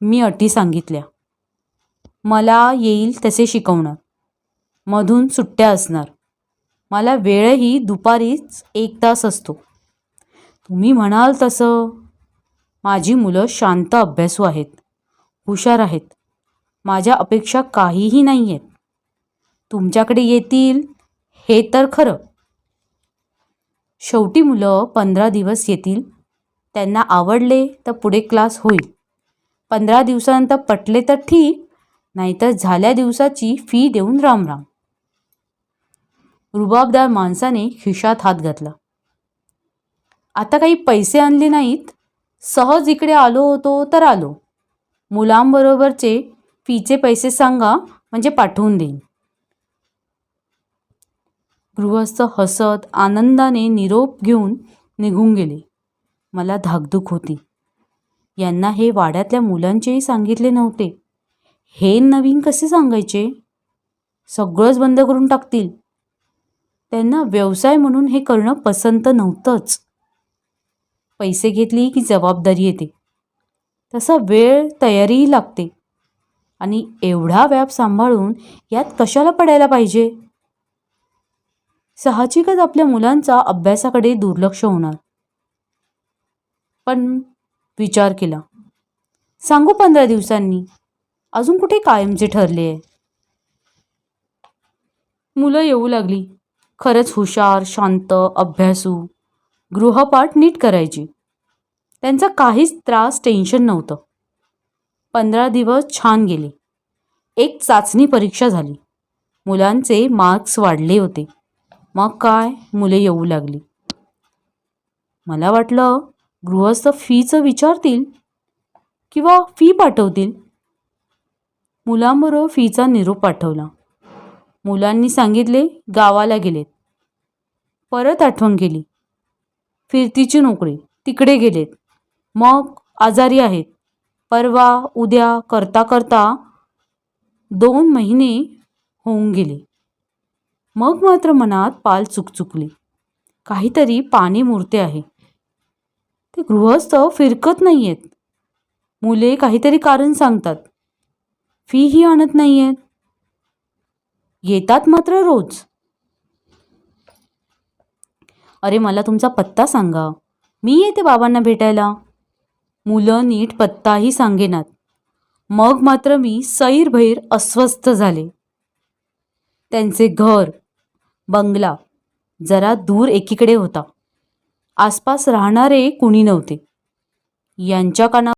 मी अटी सांगितल्या. मला येईल तसे शिकवणार. मधून सुट्ट्या असणार. मला वेळही दुपारीच 1 तास असतो. तुम्ही म्हणाल तसं माझी मुलं शांत अभ्यासू आहेत, हुशार आहेत. माझ्या अपेक्षा काहीही नाही आहेत. तुमच्याकडे येतील हे तर खरं. शेवटी मुलं 15 दिवस येतील. त्यांना आवडले तर पुढे क्लास होईल. 15 दिवसानंतर पटले तर ठीक, नाहीतर झाल्या दिवसाची फी देऊन रामराम. रुबाबदार माणसाने खिशात हात घातला. आता काही पैसे आणले नाहीत. सहज इकडे आलो होतो तर आलो. मुलांबरोबरचे फीचे पैसे सांगा म्हणजे पाठवून देईन. गृहस्थ हसत आनंदाने निरोप घेऊन निघून गेले. मला धाकधूक होती. यांना हे वाड्यातल्या मुलांचेही सांगितले नव्हते. हे नवीन कसे सांगायचे? सगळंच बंद करून टाकतील. त्यांना व्यवसाय म्हणून हे करणं पसंत नव्हतंच. पैसे घेतली की जबाबदारी येते. तसा वेळ तयारीही लागते. आणि एवढा व्याप सांभाळून यात कशाला पडायला पाहिजे? साहजिकच आपल्या मुलांचा अभ्यासाकडे दुर्लक्ष होणार. पण विचार केला, सांगू 15 दिवसांनी. अजून कुठे कायमचे ठरले आहे. मुलं येऊ लागली. खरंच हुशार, शांत, अभ्यासू. गृहपाठ नीट करायची. त्यांचा काहीच त्रास, टेन्शन नव्हतं. 15 दिवस छान गेले. एक चाचणी परीक्षा झाली. मुलांचे मार्क्स वाढले होते. मग काय, मुले येऊ लागली. मला वाटलं गृहस्थ फीचं विचारतील किंवा फी पाठवतील. मुलांबरोबर फीचा निरोप पाठवला. मुलांनी सांगितले गावाला गेलेत. परत आठवण केली, फिरतीची नोकरी, तिकडे गेलेत. मग आजारी आहेत. परवा उद्या करता करता 2 महिने होऊन गेले. मग मात्र मनात पाल चुकचुकली. काहीतरी पाणी मुरते आहे. ते गृहस्थ फिरकत नाही आहेत. मुले काहीतरी कारण सांगतात. फीही आणत नाही आहेत. येतात मात्र रोज. अरे मला तुमचा पत्ता सांगा, मी येते बाबांना भेटायला. मुलं नीट पत्ताही सांगेनात. मग मात्र मी सैरभैर अस्वस्थ झाले. त्यांचे घर, बंगला जरा दूर एकीकडे होता. आसपास राहणारे कुणी नव्हते. यांच्या काना